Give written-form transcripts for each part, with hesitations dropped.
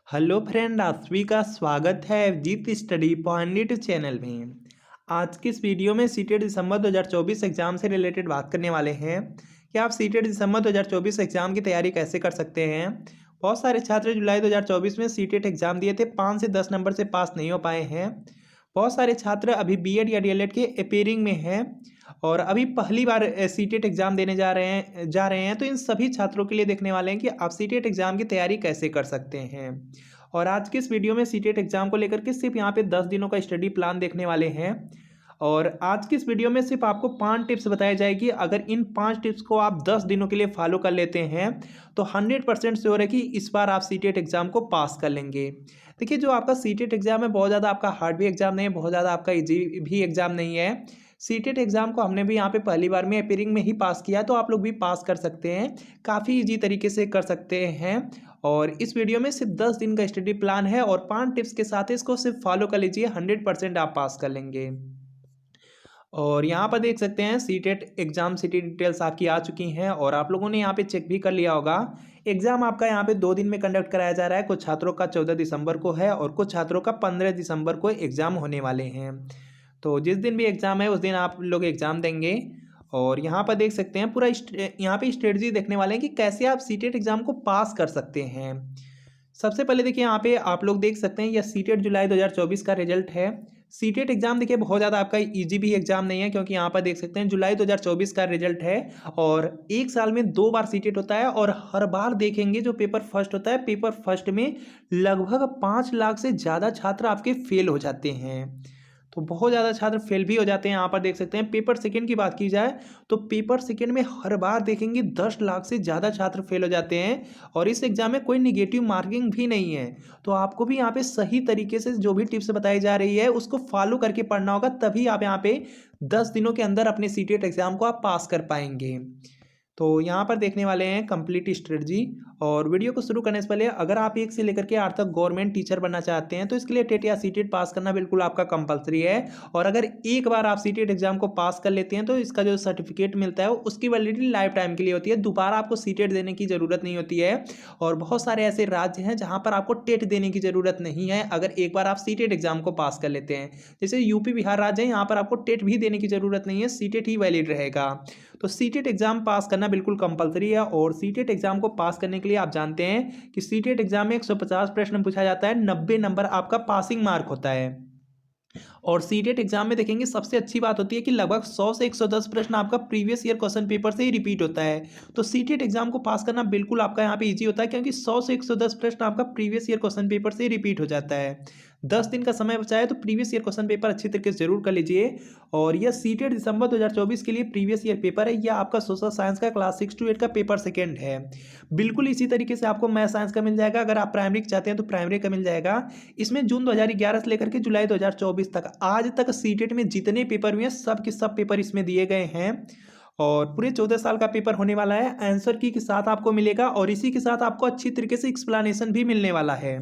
Hello friend, आप सभी का स्वागत है Abhijeet study point YouTube channel में। आज की इस वीडियो में सीटेट दिसंबर 2024 एग्जाम से रिलेटेड बात करने वाले हैं कि आप सीटेट दिसंबर 2024 एग्जाम की तैयारी कैसे कर सकते हैं। बहुत सारे छात्र जुलाई 2024 में सीटेट एग्जाम दिए थे, 5 से 10 नंबर से पास नहीं हो पाए हैं। बहुत सारे छात्र अभी बीएड या डीएलएड के अपेयरिंग में हैं और अभी पहली बार सीटेट एग्जाम देने जा रहे हैं। तो इन सभी छात्रों के लिए देखने वाले हैं कि आप सीटेट एग्जाम की तैयारी कैसे कर सकते हैं। और आज की इस वीडियो में सीटेट एग्जाम को लेकर के सिर्फ यहाँ पे 10 दिनों का स्टडी प्लान देखने वाले हैं। और आज की इस वीडियो में सिर्फ आपको 5 टिप्स बताई जाएगी। अगर इन 5 टिप्स को आप 10 दिनों के लिए फॉलो कर लेते हैं तो 100% श्योर है कि इस बार आप सीटेट एग्जाम को पास कर लेंगे। देखिए, जो आपका सीटेट एग्जाम है बहुत ज़्यादा आपका हार्ड भी एग्जाम नहीं है, बहुत ज़्यादा आपका इजी भी एग्जाम नहीं है। सीटेट एग्जाम को हमने भी यहाँ पे पहली बार में अपेयरिंग में ही पास किया है, तो आप लोग भी पास कर सकते हैं, काफ़ी इजी तरीके से कर सकते हैं। और इस वीडियो में सिर्फ 10 दिन का स्टडी प्लान है और 5 टिप्स के साथ इसको सिर्फ फॉलो कर लीजिए, 100% आप पास कर लेंगे। और यहाँ पर देख सकते हैं सीटेट एग्जाम सिटी डिटेल्स आपकी आ चुकी हैं और आप लोगों ने यहाँ पे चेक भी कर लिया होगा। एग्जाम आपका यहाँ पे 2 दिन में कंडक्ट कराया जा रहा है। कुछ छात्रों का 14 दिसंबर को है और कुछ छात्रों का 15 दिसंबर को एग्जाम होने वाले हैं। तो जिस दिन भी एग्जाम है उस दिन आप लोग एग्जाम देंगे। और यहाँ पर देख सकते हैं पूरा यहाँ पे स्ट्रेटजी देखने वाले हैं कि कैसे आप सीटेट एग्जाम को पास कर सकते हैं। सबसे पहले देखिए, यहाँ पे आप लोग देख सकते हैं यह सीटेट जुलाई 2024 का रिजल्ट है। सीटेट एग्जाम देखिए बहुत ज़्यादा आपका इजी भी एग्जाम नहीं है, क्योंकि यहाँ पर देख सकते हैं जुलाई 2024 का रिजल्ट है और एक साल में 2 बार सीटेट होता है। और हर बार देखेंगे जो पेपर फर्स्ट होता है, पेपर फर्स्ट में लगभग 5 लाख से ज़्यादा छात्र आपके फेल हो जाते हैं। तो बहुत ज़्यादा छात्र फेल भी हो जाते हैं। यहाँ पर देख सकते हैं पेपर सेकंड की बात की जाए तो पेपर सेकंड में हर बार देखेंगे 10 लाख से ज़्यादा छात्र फेल हो जाते हैं और इस एग्जाम में कोई निगेटिव मार्किंग भी नहीं है। तो आपको भी यहाँ पे सही तरीके से जो भी टिप्स बताई जा रही है उसको फॉलो करके पढ़ना होगा, तभी आप यहाँ पे 10 दिनों के अंदर अपने सीटेट एग्जाम को आप पास कर पाएंगे। तो यहाँ पर देखने वाले हैं कंप्लीट स्ट्रेटजी। और वीडियो को शुरू करने से पहले अगर आप 1 से लेकर के 8 तक गवर्नमेंट टीचर बनना चाहते हैं तो इसके लिए टेट या सीटेट पास करना बिल्कुल आपका कंपलसरी है। और अगर एक बार आप सीटेट एग्जाम को पास कर लेते हैं तो इसका जो सर्टिफिकेट मिलता है उसकी वैलिडिटी लाइफ टाइम के लिए होती है, दोबारा आपको सीटेट देने की ज़रूरत नहीं होती है। और बहुत सारे ऐसे राज्य हैं जहाँ पर आपको टेट देने की ज़रूरत नहीं है अगर एक बार आप सीटेट एग्जाम को पास कर लेते हैं। जैसे यूपी बिहार राज्य है, यहाँ पर आपको टेट भी देने की ज़रूरत नहीं है, सीटेट ही वैलिड रहेगा। तो सीटेट एग्जाम पास करना बिल्कुल कंपलसरी है। और सीटेट एग्जाम को पास करने के लिए आप जानते हैं कि सीटेट एग्जाम में 150 प्रश्न पूछा जाता है, 90 नंबर आपका पासिंग मार्क होता है। और सीटेट एग्जाम में देखेंगे सबसे अच्छी बात होती है कि लगभग 100 से 110 प्रश्न आपका प्रीवियस ईयर क्वेश्चन पेपर से ही रिपीट होता है। तो सीटेट एग्जाम को पास करना बिल्कुल आपका यहाँ पे इजी होता है, क्योंकि 100 से 110 प्रश्न आपका प्रीवियस ईयर क्वेश्चन पेपर से ही रिपीट हो जाता है। 10 दिन का समय बचा है तो प्रीवियस ईयर क्वेश्चन पेपर अच्छी तरीके से जरूर कर लीजिए। और यह सीटेट दिसंबर 2024 के लिए प्रीवियस ईयर पेपर है। यह आपका सोशल साइंस का क्लास 6 to 8 का पेपर सेकेंड है। बिल्कुल इसी तरीके से आपको मैथ साइंस का मिल जाएगा। अगर आप प्राइमरी चाहते हैं तो प्राइमरी का मिल जाएगा। इसमें जून 2011 से लेकर के जुलाई 2024 तक आज तक सीटेट में जितने पेपर हुए हैं सब के सब पेपर इसमें दिए गए हैं। और पूरे 14 साल का पेपर होने वाला है। आंसर की के साथ आपको मिलेगा और इसी के साथ आपको अच्छी तरीके से एक्सप्लेनेशन भी मिलने वाला है।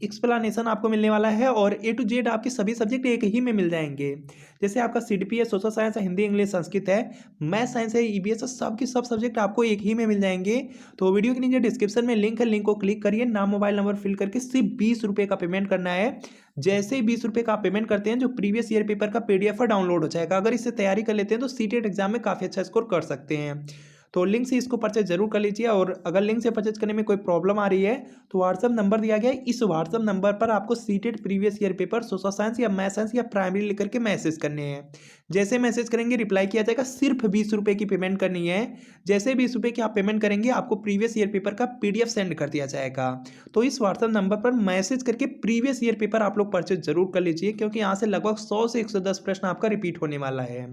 एक्सप्लेनेशन आपको मिलने वाला है और ए टू जेड आपके सभी सब्जेक्ट एक ही में मिल जाएंगे। जैसे आपका सीडीपी है, सोशल साइंस है, हिंदी इंग्लिश संस्कृत है, मैथ साइंस है, ईवीएस है, सब के सब सब्जेक्ट आपको एक ही में मिल जाएंगे। तो वीडियो के नीचे डिस्क्रिप्शन में लिंक है, लिंक को क्लिक करिए, नाम मोबाइल नंबर फिल करके सिर्फ 20 रुपये का पेमेंट करना है। जैसे ही 20 रुपये का पेमेंट करते हैं जो प्रीवियस ईयर पेपर का पीडीएफ डाउनलोड हो जाएगा। अगर इससे तैयारी कर लेते हैं तो सीटेट एग्जाम में काफ़ी अच्छा स्कोर कर सकते हैं। तो लिंक से इसको परचेज जरूर कर लीजिए। और अगर लिंक से परचेज करने में कोई प्रॉब्लम आ रही है तो व्हाट्सअप नंबर दिया गया है, इस व्हाट्सअप नंबर पर आपको CTET previous year paper social science या मैथ साइंस या प्राइमरी लेकर के मैसेज करने हैं। जैसे मैसेज करेंगे रिप्लाई किया जाएगा। सिर्फ 20 रुपये की पेमेंट करनी है। जैसे 20 रुपये की आप पेमेंट करेंगे आपको प्रीवियस ईयर पेपर का पीडीएफ सेंड कर दिया जाएगा। तो इस व्हाट्सअप नंबर पर मैसेज करके प्रीवियस ईयर पेपर आप लोग परचेज जरूर कर लीजिए, क्योंकि यहाँ से लगभग 100 से 110 प्रश्न आपका रिपीट होने वाला है।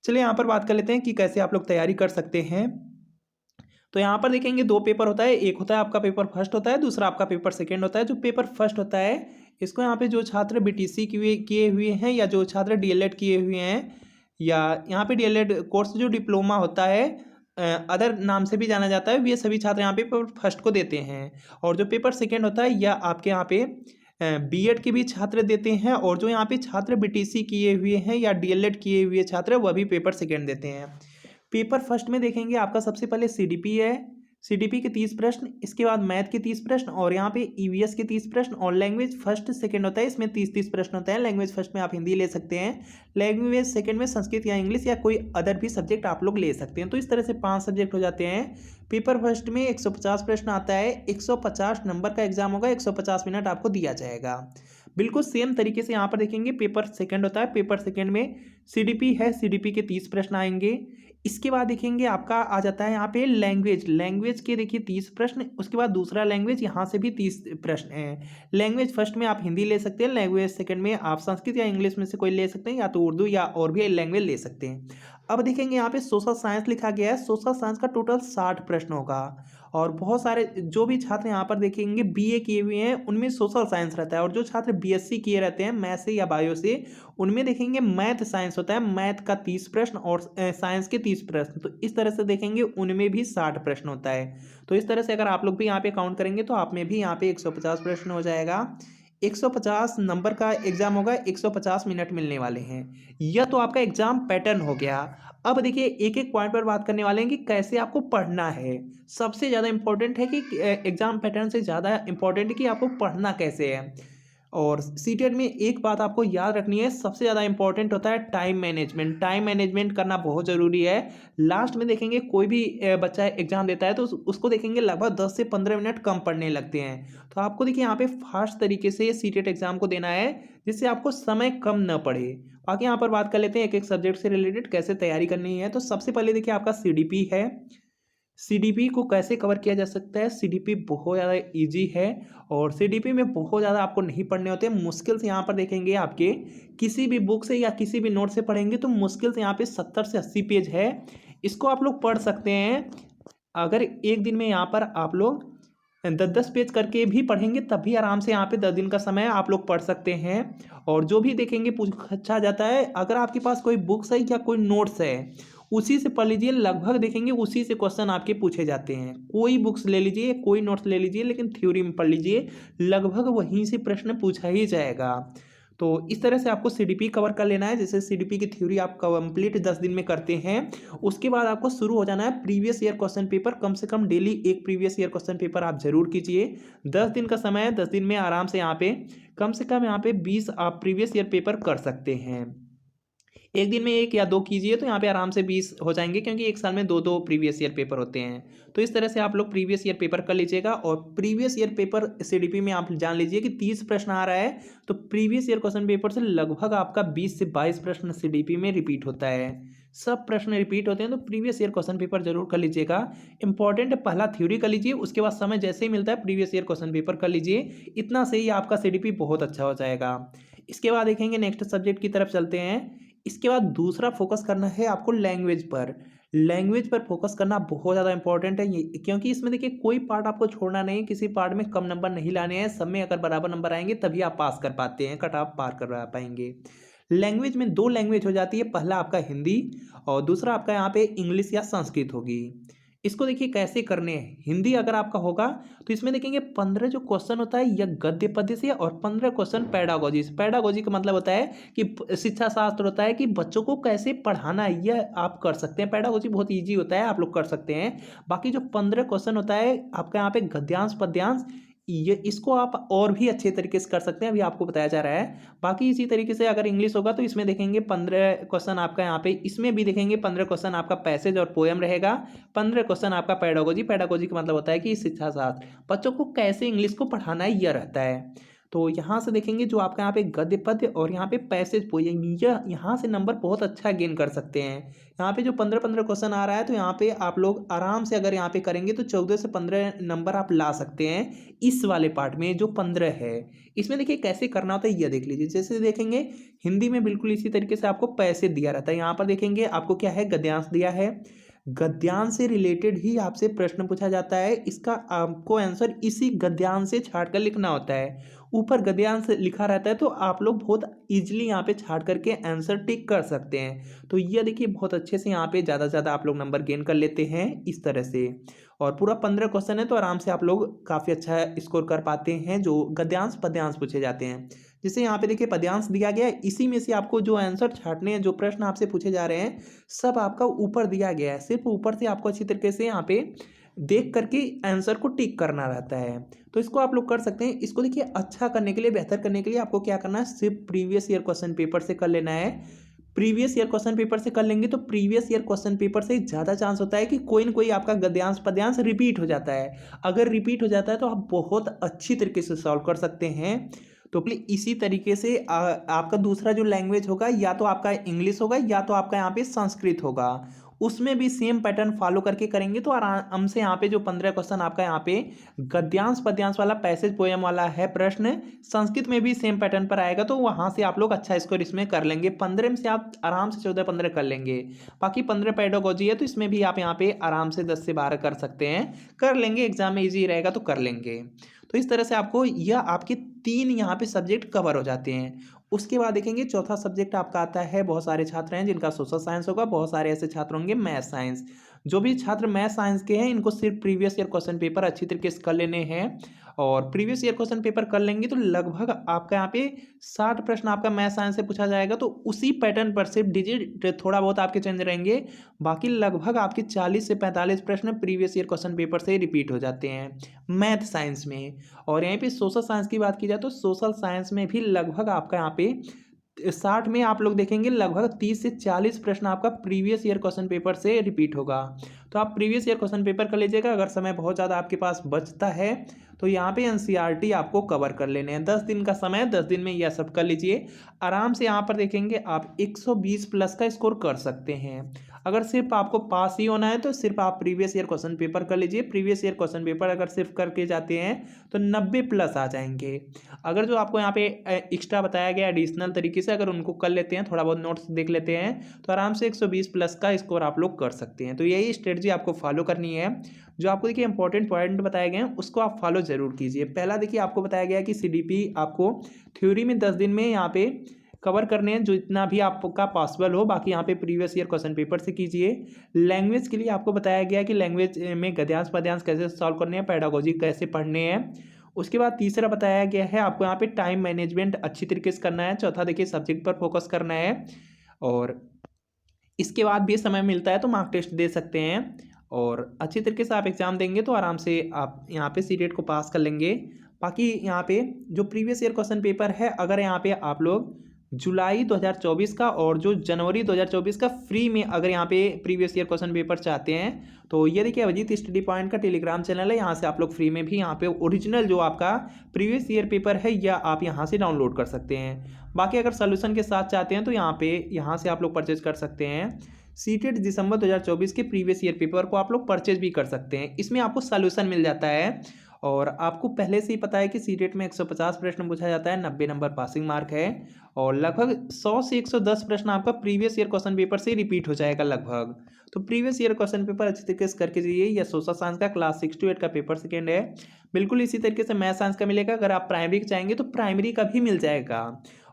चलिए यहाँ पर बात कर लेते हैं कि कैसे आप लोग तैयारी कर सकते हैं। तो यहाँ पर देखेंगे 2 पेपर होता है, एक होता है आपका पेपर फर्स्ट होता है, दूसरा आपका पेपर सेकंड होता है। जो पेपर फर्स्ट होता है इसको यहाँ पे जो छात्र बीटीसी किए हुए हैं या जो छात्र डीएलएड किए हुए हैं या यहाँ पे डीएलएड कोर्स जो डिप्लोमा होता है अदर नाम से भी जाना जाता है, ये सभी छात्र यहाँ पे पेपर फर्स्ट को देते हैं। और जो पेपर सेकेंड होता है यह आपके यहाँ पे बीएड के भी छात्र देते हैं। और जो यहाँ पे छात्र बीटीसी किए हुए हैं या डीएलएड किए हुए छात्र वह भी पेपर सेकेंड देते हैं। पेपर फर्स्ट में देखेंगे आपका सबसे पहले सीडीपी है, सीडीपी के 30 प्रश्न, इसके बाद मैथ के 30 प्रश्न और यहाँ पे ईवीएस के 30 प्रश्न और लैंग्वेज फर्स्ट सेकंड होता है, इसमें 30-30 प्रश्न होता है। लैंग्वेज फर्स्ट में आप हिंदी ले सकते हैं, लैंग्वेज सेकंड में संस्कृत या इंग्लिश या कोई अदर भी सब्जेक्ट आप लोग ले सकते हैं। तो इस तरह से 5 सब्जेक्ट हो जाते हैं। पेपर फर्स्ट में 150 प्रश्न आता है, 150 नंबर का एग्जाम होगा, 150 मिनट आपको दिया जाएगा। बिल्कुल सेम तरीके से यहाँ पर देखेंगे पेपर सेकंड होता है, पेपर सेकंड में सीडीपी है, सीडीपी के 30 प्रश्न आएंगे। इसके बाद देखेंगे आपका आ जाता है यहाँ पे लैंग्वेज, लैंग्वेज के देखिए 30 प्रश्न, उसके बाद दूसरा लैंग्वेज यहाँ से भी 30 प्रश्न हैं। लैंग्वेज फर्स्ट में आप हिंदी ले सकते हैं, लैंग्वेज सेकंड में आप संस्कृत या इंग्लिश में से कोई ले सकते हैं, या तो उर्दू या और भी लैंग्वेज ले सकते हैं। अब देखेंगे यहाँ पे सोशल साइंस लिखा गया है, सोशल साइंस का टोटल 60 प्रश्न होगा और बहुत सारे जो भी छात्र यहाँ पर देखेंगे बीए किए हुए हैं उनमें सोशल साइंस रहता है, और जो छात्र बीएससी किए रहते हैं मैथ से या बायो से उनमें देखेंगे मैथ साइंस होता है, मैथ का 30 प्रश्न और साइंस के 30 प्रश्न। तो इस तरह से देखेंगे उनमें भी 60 प्रश्न होता है। तो इस तरह से अगर आप लोग भी यहाँ पे काउंट करेंगे तो आप में भी यहाँ पे 150 प्रश्न हो जाएगा। 150 नंबर का एग्जाम होगा, 150 मिनट मिलने वाले हैं। यह तो आपका एग्जाम पैटर्न हो गया। अब देखिए एक एक पॉइंट पर बात करने वाले हैं कि कैसे आपको पढ़ना है। सबसे ज़्यादा इंपॉर्टेंट है कि एग्जाम पैटर्न से ज़्यादा इंपॉर्टेंट है कि आपको पढ़ना कैसे है। और सीटेट में एक बात आपको याद रखनी है, सबसे ज़्यादा इंपॉर्टेंट होता है टाइम मैनेजमेंट। टाइम मैनेजमेंट करना बहुत ज़रूरी है। लास्ट में देखेंगे कोई भी बच्चा एग्जाम देता है तो उसको देखेंगे लगभग 10 से 15 मिनट कम पढ़ने लगते हैं। तो आपको देखिए यहाँ पे फास्ट तरीके से सीटेट एग्जाम को देना है जिससे आपको समय कम न पड़े। बाकी यहाँ पर बात कर लेते हैं एक एक सब्जेक्ट से रिलेटेड कैसे तैयारी करनी है। तो सबसे पहले देखिए आपका सीडीपी है। सीडीपी को कैसे कवर किया जा सकता है, सीडीपी बहुत ज़्यादा इजी है और सीडीपी में बहुत ज़्यादा आपको नहीं पढ़ने होते। मुश्किल से यहाँ पर देखेंगे आपके किसी भी बुक से या किसी भी नोट से पढ़ेंगे तो मुश्किल से यहाँ पे 70 से 80 पेज है, इसको आप लोग पढ़ सकते हैं। अगर एक दिन में यहाँ पर आप लोग 10-10 पेज करके भी पढ़ेंगे तब भी आराम से यहाँ पे 10 दिन का समय आप लोग पढ़ सकते हैं। और जो भी देखेंगे पूछा जाता है, अगर आपके पास कोई बुक्स है या कोई नोट्स है उसी से पढ़ लीजिए, लगभग देखेंगे उसी से क्वेश्चन आपके पूछे जाते हैं। कोई बुक्स ले लीजिए, कोई नोट्स ले लीजिए, लेकिन थ्योरी में पढ़ लीजिए, लगभग वहीं से प्रश्न पूछा ही जाएगा। तो इस तरह से आपको सीडीपी कवर कर लेना है। जैसे सीडीपी की थ्योरी आप कंप्लीट 10 दिन में करते हैं, उसके बाद आपको शुरू हो जाना है प्रीवियस ईयर क्वेश्चन पेपर। कम से कम डेली एक प्रीवियस ईयर क्वेश्चन पेपर आप जरूर कीजिए। 10 दिन का समय है, 10 दिन में आराम से यहाँ पे कम से कम यहाँ पे 20 आप प्रीवियस ईयर पेपर कर सकते हैं। एक दिन में 1 या 2 कीजिए तो यहाँ पे आराम से 20 हो जाएंगे, क्योंकि एक साल में 2-2 प्रीवियस ईयर पेपर होते हैं। तो इस तरह से आप लोग प्रीवियस ईयर पेपर कर लीजिएगा। और प्रीवियस ईयर पेपर सीडीपी में आप जान लीजिए कि 30 प्रश्न आ रहा है, तो प्रीवियस ईयर क्वेश्चन पेपर से लगभग आपका 20 से 22 प्रश्न सीडीपी में रिपीट होता है। सब प्रश्न रिपीट होते हैं, तो प्रीवियस ईयर क्वेश्चन पेपर जरूर कर लीजिएगा। इंपॉर्टेंट है, पहला थ्योरी कर लीजिए, उसके बाद समय जैसे ही मिलता है प्रीवियस ईयर क्वेश्चन पेपर कर लीजिए। इतना से ही आपका सीडीपी बहुत अच्छा हो जाएगा। इसके बाद देखेंगे नेक्स्ट सब्जेक्ट की तरफ चलते हैं। इसके बाद दूसरा फोकस करना है आपको लैंग्वेज पर। लैंग्वेज पर फोकस करना बहुत ज़्यादा इंपॉर्टेंट है ये, क्योंकि इसमें देखिए कोई पार्ट आपको छोड़ना नहीं, किसी पार्ट में कम नंबर नहीं लाने हैं। सब में अगर बराबर नंबर आएंगे तभी आप पास कर पाते हैं, कट ऑफ पार कर पाएंगे। लैंग्वेज में 2 लैंग्वेज हो जाती है, पहला आपका हिंदी और दूसरा आपका यहाँ पे इंग्लिश या संस्कृत होगी। इसको देखिए कैसे करने हैं। हिंदी अगर आपका होगा तो इसमें देखेंगे 15 जो क्वेश्चन होता है यह गद्य पद्य से और 15 क्वेश्चन पैडागोजी से। पैडागोजी का मतलब होता है कि शिक्षा शास्त्र होता है कि बच्चों को कैसे पढ़ाना है, यह आप कर सकते हैं। पैडागोजी बहुत ईजी होता है, आप लोग कर सकते हैं। बाकी जो 15 क्वेश्चन होता है आपका यहाँ पे गद्यांश पद्यांश, ये इसको आप और भी अच्छे तरीके से कर सकते हैं, अभी आपको बताया जा रहा है। बाकी इसी तरीके से अगर इंग्लिश होगा तो इसमें देखेंगे 15 क्वेश्चन आपका यहाँ पे, इसमें भी देखेंगे 15 क्वेश्चन आपका पैसेज और पोएम रहेगा, 15 क्वेश्चन आपका पैडागोजी। पैडागोजी का मतलब होता है कि शिक्षा शास्त्र, बच्चों को कैसे इंग्लिश को पढ़ाना है, यह रहता है। तो यहाँ से देखेंगे जो आपका यहाँ पे गद्य पद्य और यहाँ पे पैसेज पोएम, यह यहाँ से नंबर बहुत अच्छा गेन कर सकते हैं। यहाँ पे जो 15-15 क्वेश्चन आ रहा है तो यहाँ पे आप लोग आराम से अगर यहाँ पे करेंगे तो 14 से 15 नंबर आप ला सकते हैं इस वाले पार्ट में जो 15 है। इसमें देखिए कैसे करना होता है यह देख लीजिए। जैसे देखेंगे हिंदी में बिल्कुल इसी तरीके से आपको पैसेज दिया रहता है। यहाँ पर देखेंगे आपको क्या है, गद्यांश दिया है। गद्यांश से रिलेटेड ही आपसे प्रश्न पूछा जाता है, इसका आपको आंसर इसी गद्यांश से छाट कर लिखना होता है। ऊपर गद्यांश लिखा रहता है तो आप लोग बहुत इजीली यहाँ पे छाट करके आंसर टिक कर सकते हैं। तो ये देखिए बहुत अच्छे से यहाँ पे ज़्यादा से ज़्यादा आप लोग नंबर गेन कर लेते हैं इस तरह से। और पूरा 15 क्वेश्चन है तो आराम से आप लोग काफ़ी अच्छा स्कोर कर पाते हैं जो गद्यांश पद्यांश पूछे जाते हैं। जैसे यहाँ पे देखिए पद्यांश दिया गया है, इसी में से आपको जो आंसर छाटने हैं, जो प्रश्न आपसे पूछे जा रहे हैं सब आपका ऊपर दिया गया है। सिर्फ ऊपर से आपको अच्छी तरीके से यहाँ पे देख करके आंसर को टिक करना रहता है। तो इसको आप लोग कर सकते हैं। इसको देखिए अच्छा करने के लिए, बेहतर करने के लिए आपको क्या करना है, सिर्फ प्रीवियस ईयर क्वेश्चन पेपर से कर लेना है। प्रीवियस ईयर क्वेश्चन पेपर से कर लेंगे तो प्रीवियस ईयर क्वेश्चन पेपर से ज़्यादा चांस होता है कि कोई ना कोई आपका गद्यांश पद्यांश रिपीट हो जाता है। अगर रिपीट हो जाता है तो आप बहुत अच्छी तरीके से सॉल्व कर सकते हैं। तो प्लीज इसी तरीके से आपका दूसरा जो लैंग्वेज होगा, या तो आपका इंग्लिश होगा या तो आपका यहाँ पे संस्कृत होगा, उसमें भी सेम पैटर्न फॉलो करके करेंगे तो आराम से यहाँ पे जो 15 क्वेश्चन आपका यहाँ पे गद्यांश पद्यांश वाला पैसेज पोयम वाला है प्रश्न, संस्कृत में भी सेम पैटर्न पर आएगा, तो वहां से आप लोग अच्छा स्कोर इसमें कर लेंगे। 15 में से आप आराम से 14-15 कर लेंगे। बाकी 15 पेडागोजी है तो इसमें भी आप यहाँ पे आराम से 10 से 12 कर सकते हैं, कर लेंगे। एग्जाम में ईजी रहेगा तो कर लेंगे। तो इस तरह से आपको यह आपके 3 यहाँ पे सब्जेक्ट कवर हो जाते हैं। उसके बाद देखेंगे चौथा सब्जेक्ट आपका आता है, बहुत सारे छात्र हैं जिनका सोशल साइंस होगा, बहुत सारे ऐसे छात्र होंगे मैथ साइंस। जो भी छात्र मैथ साइंस के हैं इनको सिर्फ प्रीवियस ईयर क्वेश्चन पेपर अच्छी तरीके से कर लेने हैं। और प्रीवियस ईयर क्वेश्चन पेपर कर लेंगे तो लगभग आपका यहाँ पे 60 प्रश्न आपका मैथ साइंस से पूछा जाएगा। तो उसी पैटर्न पर सिर्फ डिजिट थोड़ा बहुत आपके चेंज रहेंगे, बाकी लगभग आपके 40 से 45 प्रश्न प्रीवियस ईयर क्वेश्चन पेपर से रिपीट हो जाते हैं मैथ साइंस में। और यहीं पे सोशल साइंस की बात की जाए तो सोशल साइंस में भी लगभग आपका यहाँ पे 60 में आप लोग देखेंगे लगभग 30 से 40 प्रश्न आपका प्रीवियस ईयर क्वेश्चन पेपर से रिपीट होगा। तो आप प्रीवियस ईयर क्वेश्चन पेपर कर लीजिएगा। अगर समय बहुत ज़्यादा आपके पास बचता है तो यहाँ पे एनसीईआरटी आपको कवर कर लेने हैं। 10 दिन का समय, 10 दिन में यह सब कर लीजिए आराम से। यहाँ पर देखेंगे आप 120 प्लस का स्कोर कर सकते हैं। अगर सिर्फ आपको पास ही होना है तो सिर्फ आप प्रीवियस ईयर क्वेश्चन पेपर कर लीजिए। प्रीवियस ईयर क्वेश्चन पेपर अगर सिर्फ करके जाते हैं तो 90 प्लस आ जाएंगे। अगर जो आपको यहाँ पे एक्स्ट्रा बताया गया एडिशनल तरीके से अगर उनको कर लेते हैं, थोड़ा बहुत नोट्स देख लेते हैं, तो आराम से 120 प्लस का स्कोर आप लोग कर सकते हैं। तो यही स्ट्रेटजी आपको फॉलो करनी है। जो आपको देखिए इंपॉर्टेंट पॉइंट बताए गए हैं उसको आप फॉलो जरूर कीजिए। पहला देखिए आपको बताया गया कि सीडीपी आपको थ्योरी में 10 दिन में यहाँ पे कवर करने हैं, जो इतना भी आपका पॉसिबल हो। बाकी यहाँ पे प्रीवियस ईयर क्वेश्चन पेपर से कीजिए। लैंग्वेज के लिए आपको बताया गया कि लैंग्वेज में गद्यांश पद्यांश कैसे सॉल्व करने हैं, पेडागोजी कैसे पढ़ने हैं। उसके बाद तीसरा बताया गया है आपको यहाँ पे टाइम मैनेजमेंट अच्छी तरीके से करना है। चौथा देखिए सब्जेक्ट पर फोकस करना है। और इसके बाद भी समय मिलता है तो मार्क टेस्ट दे सकते हैं। और अच्छी तरीके से आप एग्जाम देंगे तो आराम से आप यहाँ पे सीटेट को पास कर लेंगे। बाकी यहाँ पे जो प्रीवियस ईयर क्वेश्चन पेपर है, अगर यहाँ पे आप लोग जुलाई 2024 का और जो जनवरी 2024 का फ्री में अगर यहाँ पे प्रीवियस ईयर क्वेश्चन पेपर चाहते हैं तो ये देखिए अभिजीत स्टडी पॉइंट का टेलीग्राम चैनल है। यहाँ से आप लोग फ्री में भी यहाँ पे ओरिजिनल जो आपका प्रीवियस ईयर पेपर है या आप यहाँ से डाउनलोड कर सकते हैं। बाकी अगर सोल्यूशन के साथ चाहते हैं तो यहाँ से आप लोग परचेज कर सकते हैं। सीटेट दिसंबर 2024 के प्रीवियस ईयर पेपर को आप लोग परचेज भी कर सकते हैं। इसमें आपको सोल्यूशन मिल जाता है। और आपको पहले से ही पता है कि सीटेट में 150 प्रश्न पूछा जाता है, 90 नंबर पासिंग मार्क है। और लगभग 100 से 110 प्रश्न आपका प्रीवियस ईयर क्वेश्चन पेपर से रिपीट हो जाएगा लगभग। तो प्रीवियस ईयर क्वेश्चन पेपर अच्छी तरीके से करके जाइए। या सोशल साइंस का क्लास 6 to 8 का पेपर सेकेंड है। बिल्कुल इसी तरीके से मैथ साइंस का मिलेगा। अगर आप प्राइमरी चाहेंगे तो प्राइमरी का भी मिल जाएगा।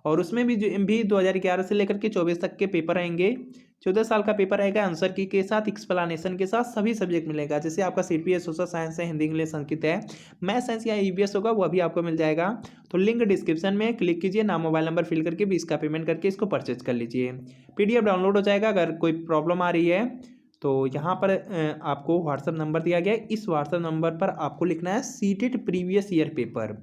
और उसमें भी 2011 से लेकर के 24 तक के पेपर आएंगे। 14 साल का पेपर आएगा, आंसर की के साथ, एक्सप्लेनेशन के साथ सभी सब्जेक्ट मिलेगा। जैसे आपका सीपीएस सोशल साइंस है, हिंदी इंग्लिश संस्कृत है, मैथ साइंस या ईवीएस होगा वह भी आपको मिल जाएगा। तो लिंक डिस्क्रिप्शन में क्लिक कीजिए, नाम मोबाइल नंबर फिल करके 20 का पेमेंट करके इसको परचेज कर लीजिए। पीडीएफ डाउनलोड हो जाएगा। अगर कोई प्रॉब्लम आ रही है तो यहाँ पर आपको व्हाट्सअप नंबर दिया गया है। इस व्हाट्सअप नंबर पर आपको लिखना है CTET previous year paper,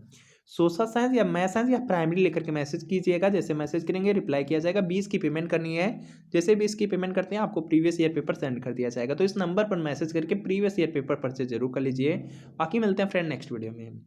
social science या मैथ साइंस या प्राइमरी लेकर के मैसेज कीजिएगा। जैसे मैसेज करेंगे रिप्लाई किया जाएगा। 20 की पेमेंट करनी है। जैसे 20 की पेमेंट करते हैं आपको प्रीवियस ईयर पेपर सेंड कर दिया जाएगा। तो इस नंबर पर मैसेज करके प्रीवियस ईयर पेपर परचेज जरूर कर लीजिए। बाकी मिलते हैं फ्रेंड नेक्स्ट वीडियो में।